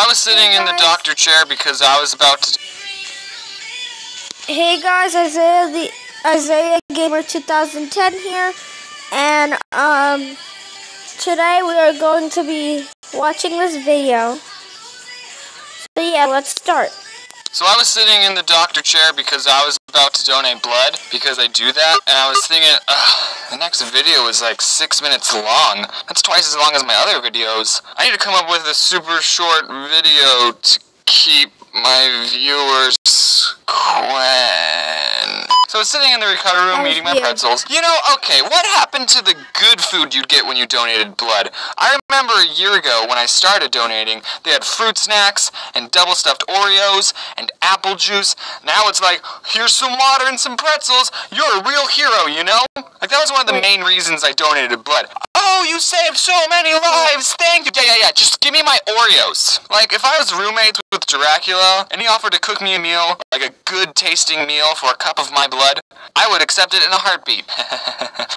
was sitting in the doctor chair because I was about to... Hey guys, Isaiah Gamer 2010 here, and today we are going to be watching this video. So yeah, let's start. So I was sitting in the doctor chair because I was about to donate blood, because I do that, and I was thinking, the next video is like 6 minutes long. That's twice as long as my other videos. I need to come up with a super short video to keep my viewers So I was sitting in the recovery room eating my pretzels. You know, okay, what happened to the good food you'd get when you donated blood? I remember a year ago when I started donating, they had fruit snacks and double stuffed Oreos and apple juice. Now it's like, here's some water and some pretzels. You're a real hero, you know? Like, that was one of the main reasons I donated blood. Oh, you saved so many lives, thank you. Yeah, just give me my Oreos. Like, if I was roommates with Dracula, and he offered to cook me a meal, like a good tasting meal for a cup of my blood, I would accept it in a heartbeat.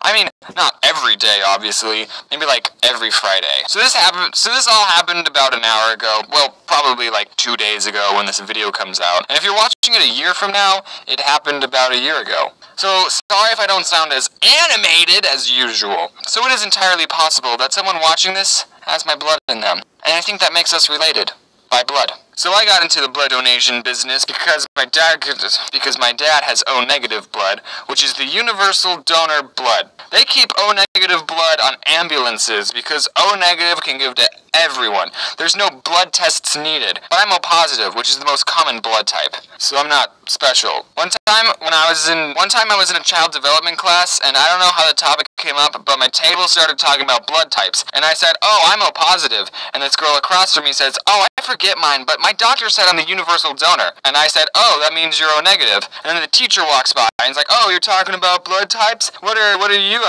I mean, not every day, obviously. Maybe like every Friday. So this all happened about an hour ago. Well, probably like 2 days ago when this video comes out. And if you're watching it a year from now, it happened about a year ago. So, sorry if I don't sound as animated as usual. So it is entirely possible that someone watching this has my blood in them. And I think that makes us related. By blood. So I got into the blood donation business because my dad has O-negative blood, which is the universal donor blood. They keep O-negative blood on ambulances because O-negative can give to everyone. There's no blood tests needed. But I'm O-positive, which is the most common blood type. So I'm not special. One time I was in a child development class, and I don't know how the topic came up, but my table started talking about blood types. And I said, oh, I'm O-positive. And this girl across from me says, oh, I forget mine, but my doctor said I'm the universal donor. And I said, oh, that means you're O-negative. And then the teacher walks by and is like, oh, you're talking about blood types? What are you,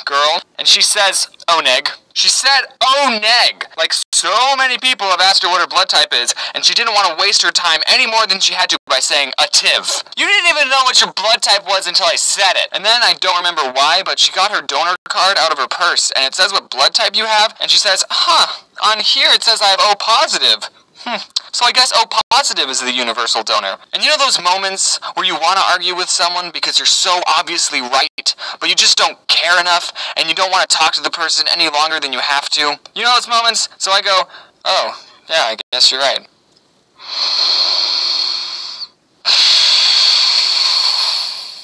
girl? And she says, O-neg. She said O-neg. Like, so many people have asked her what her blood type is, and she didn't want to waste her time any more than she had to by saying a tiv. You didn't even know what your blood type was until I said it. And then I don't remember why, but she got her donor card out of her purse, and it says what blood type you have, and she says, huh, on here it says I have O-positive. So I guess O-positive is the universal donor. And you know those moments where you want to argue with someone because you're so obviously right, but you just don't care enough, and you don't want to talk to the person any longer than you have to? You know those moments? So I go, oh, yeah, I guess you're right.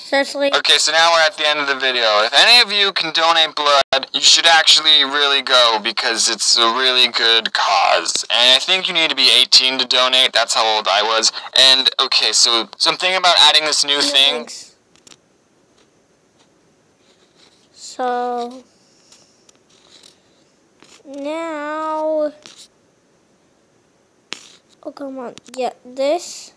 Seriously? Okay, so now we're at the end of the video. If any of you can donate blood, you should actually really go, because it's a really good cause. And I think you need to be 18 to donate. That's how old I was. And, okay, so I'm thinking about adding this new thing. So, now, oh, come on, get this.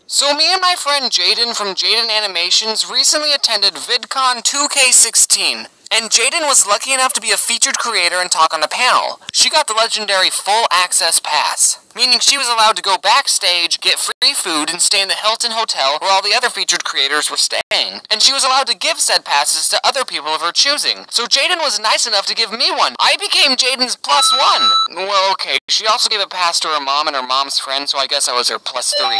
So me and my friend Jaden from Jaden Animations recently attended VidCon 2K16, and Jaden was lucky enough to be a featured creator and talk on the panel. She got the legendary full access pass, meaning she was allowed to go backstage, get free food, and stay in the Hilton Hotel where all the other featured creators were staying. And she was allowed to give said passes to other people of her choosing. So Jaden was nice enough to give me one. I became Jaden's +1. Well, okay, she also gave a pass to her mom and her mom's friend, so I guess I was her +3.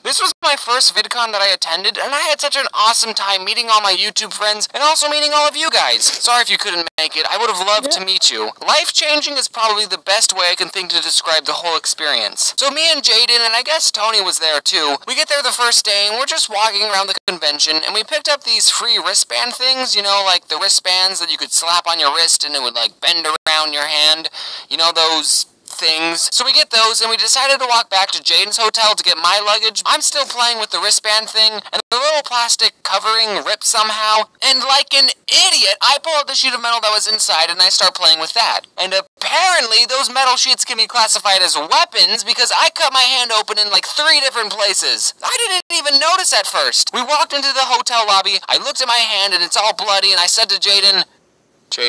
This was my first VidCon that I attended, and I had such an awesome time meeting all my YouTube friends, and also meeting all of you guys. Sorry if you couldn't make it, I would have loved to meet you. Life-changing is probably the best way I can think to describe the whole experience. So me and Jaden, and I guess Tony was there too, we get there the first day, and we're just walking around the convention, and we picked up these free wristband things, you know, like the wristbands that you could slap on your wrist and it would like bend around your hand. You know, those things. So we get those, and we decided to walk back to Jaden's hotel to get my luggage. I'm still playing with the wristband thing, and the little plastic covering ripped somehow, and like an idiot, I pull out the sheet of metal that was inside, and I start playing with that. And apparently, those metal sheets can be classified as weapons, because I cut my hand open in like 3 different places. I didn't even notice at first. We walked into the hotel lobby, I looked at my hand, and it's all bloody, and I said to Jaden,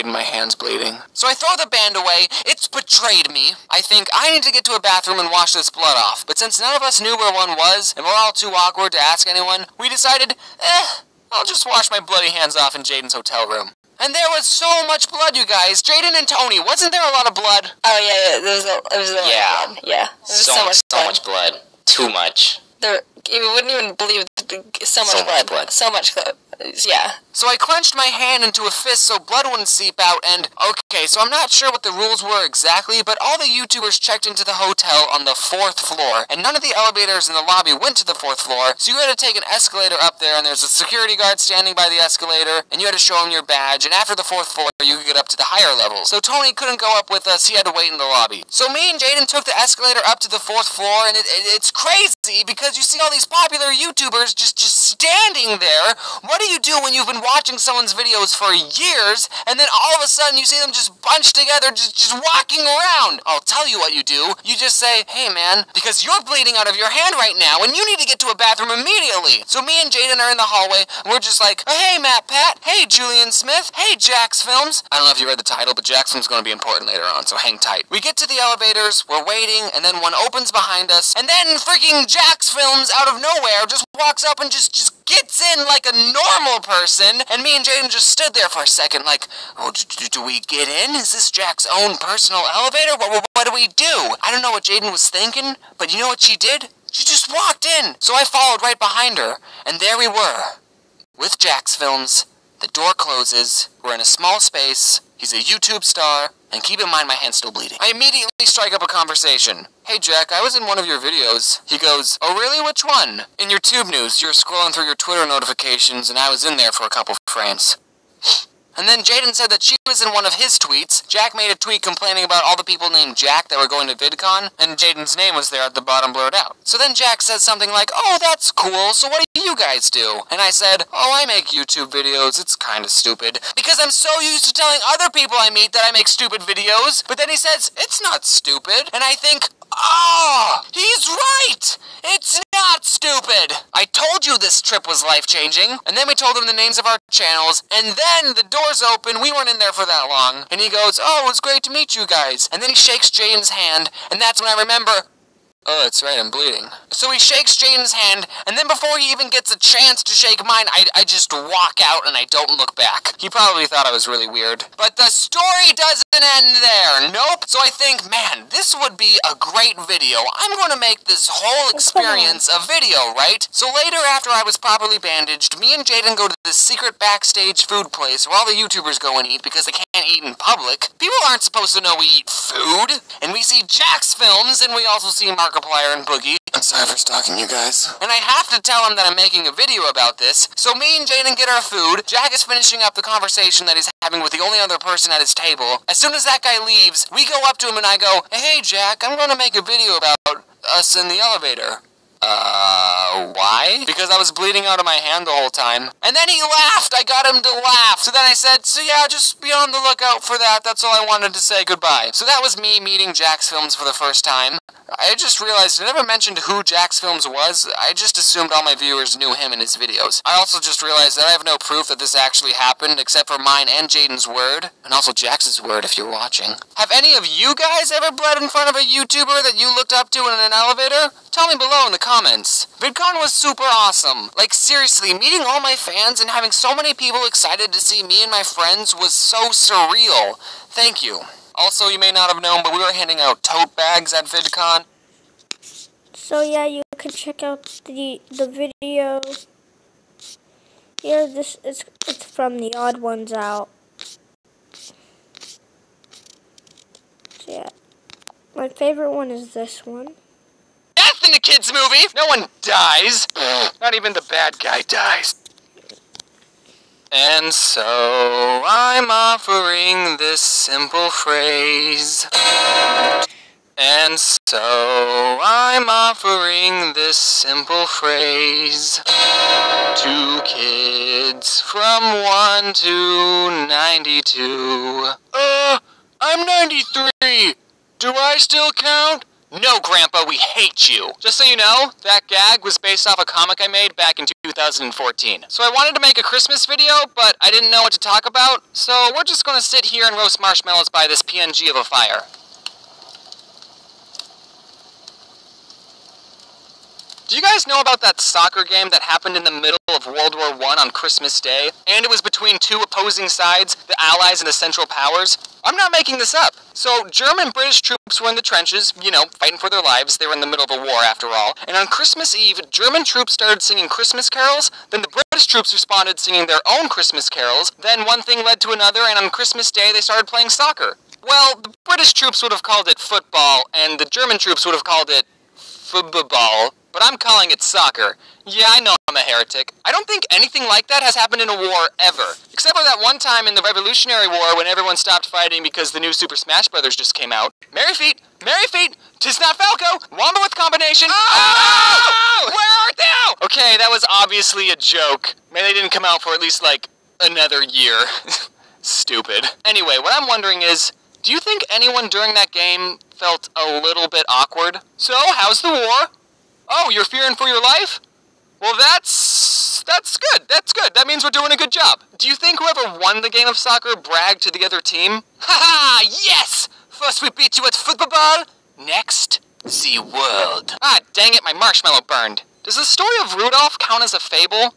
my hand's bleeding. So I throw the band away. It's betrayed me. I think I need to get to a bathroom and wash this blood off. But since none of us knew where one was, and we're all too awkward to ask anyone, we decided, I'll just wash my bloody hands off in Jaden's hotel room. And there was so much blood, you guys. Jaden and Tony, wasn't there a lot of blood? Oh yeah, there was a lot of blood. Yeah. There was so much blood. Too much. You wouldn't even believe so much blood. So much blood. Yeah. So I clenched my hand into a fist so blood wouldn't seep out, and okay, so I'm not sure what the rules were exactly, but all the YouTubers checked into the hotel on the 4th floor, and none of the elevators in the lobby went to the 4th floor, so you had to take an escalator up there, and there's a security guard standing by the escalator, and you had to show him your badge, and after the 4th floor, you could get up to the higher levels. So Tony couldn't go up with us, he had to wait in the lobby. So me and Jaden took the escalator up to the 4th floor, and it's crazy, because you see all these popular YouTubers just standing there. What do you do when you've been watching someone's videos for years, and then all of a sudden you see them just bunched together, just walking around? I'll tell you what you do. You just say, hey man, because you're bleeding out of your hand right now, and you need to get to a bathroom immediately. So me and Jaden are in the hallway, and we're just like, hey Matt Pat, hey Julian Smith, hey Jax Films. I don't know if you read the title, but Jax Films is going to be important later on, so hang tight. We get to the elevators, we're waiting, and then one opens behind us, and then freaking Jax Films out of nowhere just walks up and just gets in like a normal person, and me and Jaden just stood there for a second like, oh, do we get in? Is this Jack's own personal elevator? What do we do? I don't know what Jaden was thinking, but you know what she did? She just walked in. So I followed right behind her, and there we were, with Jax Films. The door closes, we're in a small space, he's a YouTube star, and keep in mind my hand's still bleeding. I immediately strike up a conversation. Hey Jack, I was in one of your videos. He goes, oh really, which one? In your tube news, you're scrolling through your Twitter notifications, and I was in there for a couple frames. And then Jaden said that she was in one of his tweets. Jack made a tweet complaining about all the people named Jack that were going to VidCon, and Jaden's name was there at the bottom blurred out. So then Jack said something like, oh, that's cool, so what do you guys do? And I said, oh, I make YouTube videos, it's kinda stupid. Because I'm so used to telling other people I meet that I make stupid videos, but then he says, it's not stupid. And I think, oh, he's right! It's not stupid! I told you this trip was life-changing, and then we told him the names of our channels, and then the doors open, we weren't in there for that long, and he goes, oh, it was great to meet you guys, and then he shakes Jaden's hand, and that's when I remember, oh, that's right, I'm bleeding. So he shakes Jaden's hand, and then before he even gets a chance to shake mine, I just walk out and I don't look back. He probably thought I was really weird. But the story doesn't end there. Nope. So I think, man, this would be a great video. I'm going to make this whole experience a video, right? So later, after I was properly bandaged, me and Jaden go to this secret backstage food place where all the YouTubers go and eat because they can't eat in public. People aren't supposed to know we eat food. And we see Jax Films, and we also see Markiplier and Boogie. I'm sorry for stalking you guys. And I have to tell him that I'm making a video about this, so me and Jaden get our food. Jack is finishing up the conversation that he's having with the only other person at his table. As soon as that guy leaves, we go up to him and I go, hey Jack, I'm gonna make a video about us in the elevator. Why? Because I was bleeding out of my hand the whole time. And then he laughed! I got him to laugh! So then I said, so yeah, just be on the lookout for that, that's all I wanted to say, goodbye. So that was me meeting Jax Films for the first time. I just realized I never mentioned who Jax Films was. I just assumed all my viewers knew him and his videos. I also just realized that I have no proof that this actually happened, except for mine and Jaden's word, and also Jax's word if you're watching. Have any of you guys ever bled in front of a YouTuber that you looked up to in an elevator? Tell me below in the comments. VidCon was super awesome. Like seriously, meeting all my fans and having so many people excited to see me and my friends was so surreal. Thank you. Also, you may not have known, but we were handing out tote bags at VidCon. So yeah, you can check out the video. Here, it's from the Odd Ones Out. So yeah, my favorite one is this one. Death in a kids movie! No one dies. Not even the bad guy dies. And so I'm offering this simple phrase. And so I'm offering this simple phrase to kids from 1 to 92. I'm 93. Do I still count? No, Grandpa, we hate you. Just so you know, that gag was based off a comic I made back in 2014. So I wanted to make a Christmas video, but I didn't know what to talk about, so we're just gonna sit here and roast marshmallows by this PNG of a fire. Do you guys know about that soccer game that happened in the middle of World War I on Christmas Day? And it was between two opposing sides, the Allies and the Central Powers? I'm not making this up. So, German British troops were in the trenches, you know, fighting for their lives. They were in the middle of a war, after all. And on Christmas Eve, German troops started singing Christmas carols. Then the British troops responded singing their own Christmas carols. Then one thing led to another, and on Christmas Day, they started playing soccer. Well, the British troops would have called it football, and the German troops would have called it football. But I'm calling it soccer. Yeah, I know I'm a heretic. I don't think anything like that has happened in a war ever. Except for that one time in the Revolutionary War when everyone stopped fighting because the new Super Smash Brothers just came out. Merry feet! Merry feet! 'Tis not Falco! Wombo with combination! Oh! Where art thou? Okay, that was obviously a joke. Maybe they didn't come out for at least, like, another year. Stupid. Anyway, what I'm wondering is, do you think anyone during that game felt a little bit awkward? So, how's the war? Oh, you're fearing for your life? Well, that's good. That's good. That means we're doing a good job. Do you think whoever won the game of soccer bragged to the other team? Ha-ha! Yes! First we beat you at football, next, the world. Ah, dang it, my marshmallow burned. Does the story of Rudolph count as a fable?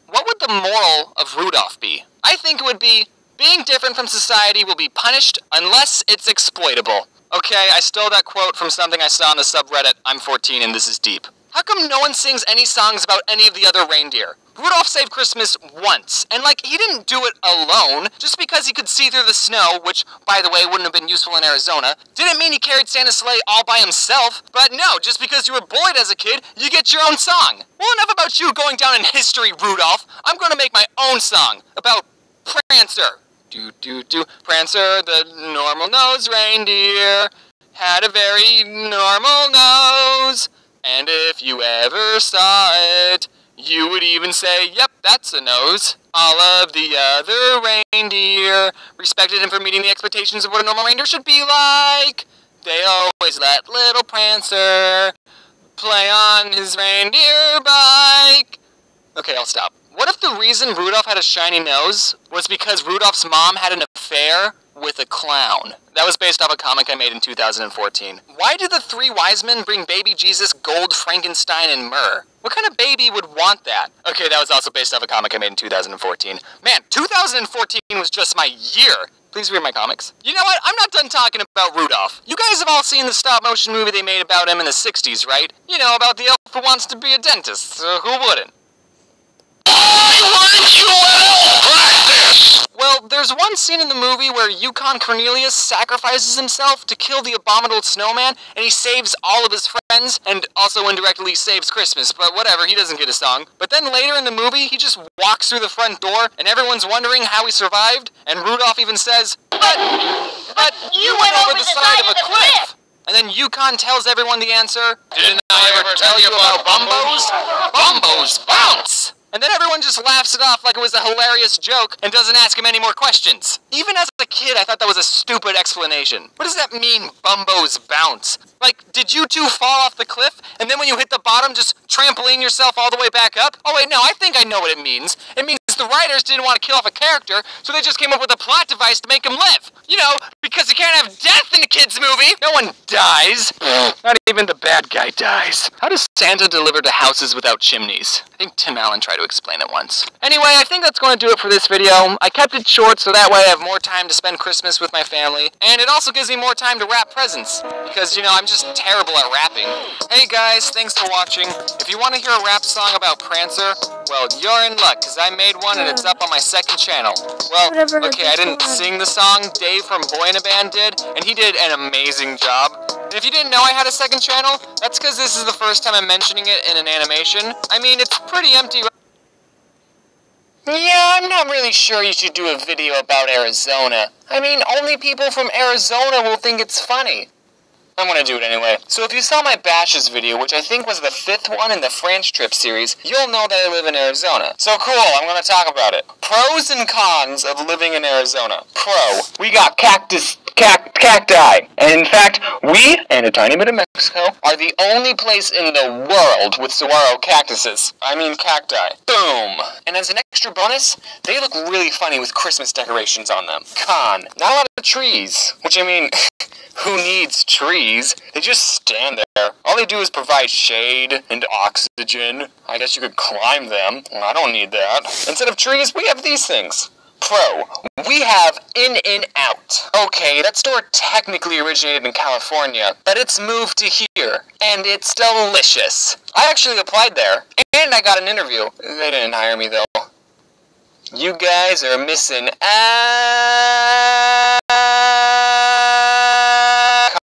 What would the moral of Rudolph be? I think it would be, being different from society will be punished unless it's exploitable. Okay, I stole that quote from something I saw on the subreddit, I'm 14 and this is deep. How come no one sings any songs about any of the other reindeer? Rudolph saved Christmas once, and like, he didn't do it alone. Just because he could see through the snow, which, by the way, wouldn't have been useful in Arizona, didn't mean he carried Santa's sleigh all by himself. But no, just because you were bullied as a kid, you get your own song. Well, enough about you going down in history, Rudolph. I'm gonna make my own song about Prancer. Do-do-do. Prancer, the normal-nosed reindeer, had a very normal nose. And if you ever saw it, you would even say, yep, that's a nose. All of the other reindeer respected him for meeting the expectations of what a normal reindeer should be like. They always let little Prancer play on his reindeer bike. Okay, I'll stop. What if the reason Rudolph had a shiny nose was because Rudolph's mom had an affair with a clown? That was based off a comic I made in 2014. Why did the three wise men bring baby Jesus gold, Frankenstein, and myrrh? What kind of baby would want that? Okay, that was also based off a comic I made in 2014. Man, 2014 was just my year. Please read my comics. You know what? I'm not done talking about Rudolph. You guys have all seen the stop-motion movie they made about him in the 60s, right? You know, about the elf who wants to be a dentist. Who wouldn't? I want you at practice! Well, there's one scene in the movie where Yukon Cornelius sacrifices himself to kill the abominable snowman, and he saves all of his friends, and also indirectly saves Christmas, but whatever, he doesn't get a song. But then later in the movie, he just walks through the front door, and everyone's wondering how he survived, and Rudolph even says, But you went over the side of a cliff! And then Yukon tells everyone the answer, Didn't I ever tell you about Bumbos? Bumbos bounce! And then everyone just laughs it off like it was a hilarious joke and doesn't ask him any more questions. Even as a kid, I thought that was a stupid explanation. What does that mean, Bumbos bounce? Like, did you two fall off the cliff, and then when you hit the bottom, just trampoline yourself all the way back up? Oh wait, no, I think I know what it means. It means the writers didn't want to kill off a character, so they just came up with a plot device to make him live. You know, because you can't have death in a kid's movie. No one dies. Not even the bad guy dies. How does Santa deliver to houses without chimneys? I think Tim Allen tried to explain it once. Anyway, I think that's going to do it for this video. I kept it short so that way I have more time to spend Christmas with my family, and it also gives me more time to wrap presents, because, you know, I'm just terrible at rapping. Hey guys, thanks for watching. If you want to hear a rap song about Prancer, well, you're in luck, because I made one and it's up on my second channel. Well, okay, I didn't sing the song, Dave from Boy in a Band did, and he did an amazing job. And if you didn't know I had a second channel, that's because this is the first time I'm mentioning it in an animation. I mean, it's pretty empty. Yeah, I'm not really sure you should do a video about Arizona. I mean, only people from Arizona will think it's funny. I'm gonna do it anyway. So if you saw my Bashes video, which I think was the 5th one in the France trip series, you'll know that I live in Arizona. So cool, I'm gonna talk about it. Pros and cons of living in Arizona. Pro, we got cacti. And in fact, we, and a tiny bit of Mexico, are the only place in the world with saguaro cactuses. I mean cacti. Boom. And as an extra bonus, they look really funny with Christmas decorations on them. Con, not a lot of trees. Which, I mean, who needs trees? They just stand there. All they do is provide shade and oxygen. I guess you could climb them. I don't need that. Instead of trees, we have these things. Pro, we have In-N-Out. Okay, that store technically originated in California, but it's moved to here, and it's delicious. I actually applied there, and I got an interview. They didn't hire me, though. You guys are missing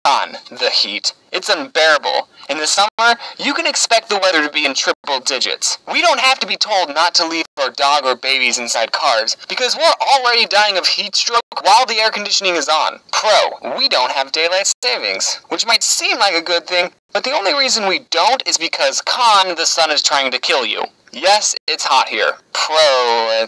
on the heat. It's unbearable. In the summer, you can expect the weather to be in triple digits. We don't have to be told not to leave our dog or babies inside cars, because we're already dying of heat stroke while the air conditioning is on. Pro, we don't have daylight savings, which might seem like a good thing, but the only reason we don't is because con, the sun is trying to kill you. Yes, it's hot here. Pro, I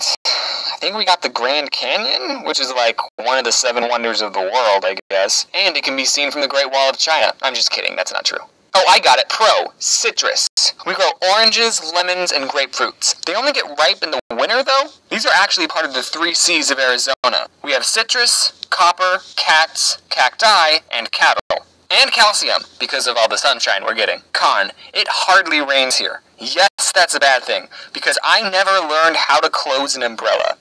think we got the Grand Canyon, which is like one of the 7 wonders of the world, I guess. And it can be seen from the Great Wall of China. I'm just kidding, that's not true. Oh, I got it. Pro, citrus. We grow oranges, lemons, and grapefruits. They only get ripe in the winter, though. These are actually part of the 3 C's of Arizona. We have citrus, copper, cats, cacti, and cattle. And calcium, because of all the sunshine we're getting. Con, it hardly rains here. Yes, that's a bad thing, because I never learned how to close an umbrella.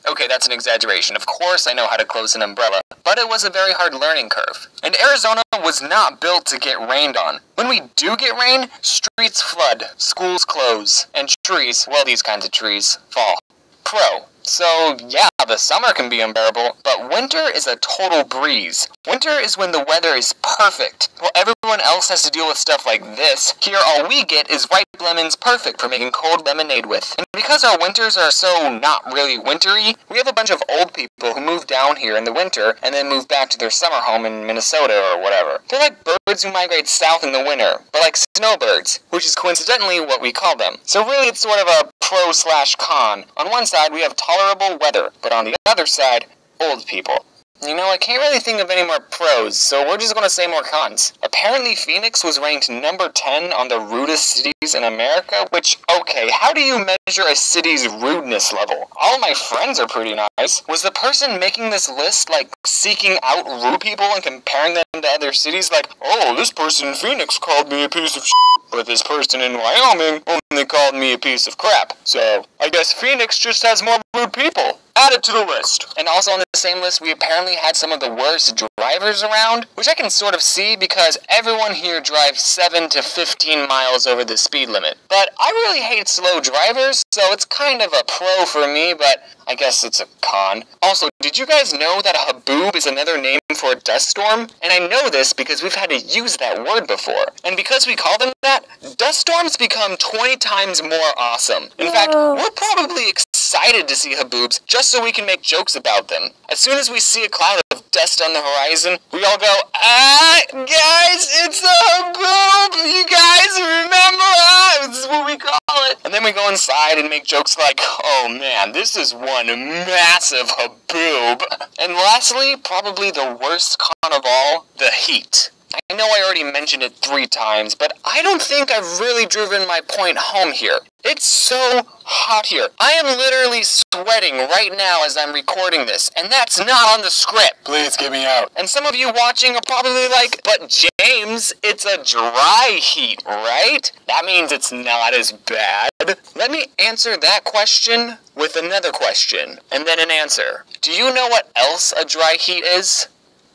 Okay, that's an exaggeration. Of course I know how to close an umbrella, but it was a very hard learning curve. And Arizona was not built to get rained on. When we do get rain, streets flood, schools close, and trees, well, these kinds of trees, fall. Pro. So, yeah, the summer can be unbearable, but winter is a total breeze. Winter is when the weather is perfect. While everyone else has to deal with stuff like this, here all we get is ripe lemons perfect for making cold lemonade with. And because our winters are so not really wintry, we have a bunch of old people who move down here in the winter and then move back to their summer home in Minnesota or whatever. They're like birds who migrate south in the winter, but like snowbirds, which is coincidentally what we call them. So really it's sort of a pro/con. On one side we have tolerable weather, but on the other side, old people. You know, I can't really think of any more pros, so we're just gonna say more cons. Apparently Phoenix was ranked number 10 on the rudest cities in America, which, okay, how do you measure a city's rudeness level? All of my friends are pretty nice. Was the person making this list, like, seeking out rude people and comparing them to other cities? Like, oh, this person in Phoenix called me a piece of shit, but this person in Wyoming only called me a piece of crap. So, I guess Phoenix just has more rude people. Add it to the list. And also on the same list, we apparently had some of the worst drivers around, which I can sort of see because everyone here drives 7 to 15 miles over the speed limit. But I really hate slow drivers, so it's kind of a pro for me, but I guess it's a con. Also, did you guys know that a haboob is another name for a dust storm? And I know this because we've had to use that word before. And because we call them that, dust storms become 20 times more awesome. In fact, we're probably excited to see haboobs just so we can make jokes about them. As soon as we see a cloud of dust on the horizon, we all go, guys, it's a haboob! You guys remember? This is what we call it. And then we go inside and make jokes like, oh man, this is one massive haboob. And lastly, probably the worst con of all, the heat. I know I already mentioned it 3 times, but I don't think I've really driven my point home here. It's so hot here. I am literally sweating right now as I'm recording this, and that's not on the script. Please get me out. And some of you watching are probably like, but James, it's a dry heat, right? That means it's not as bad. Let me answer that question with another question, and then an answer. Do you know what else a dry heat is?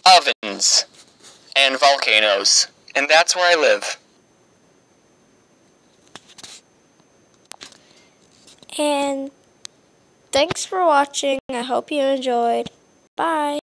Ovens. And volcanoes. And that's where I live. And thanks for watching. I hope you enjoyed. Bye.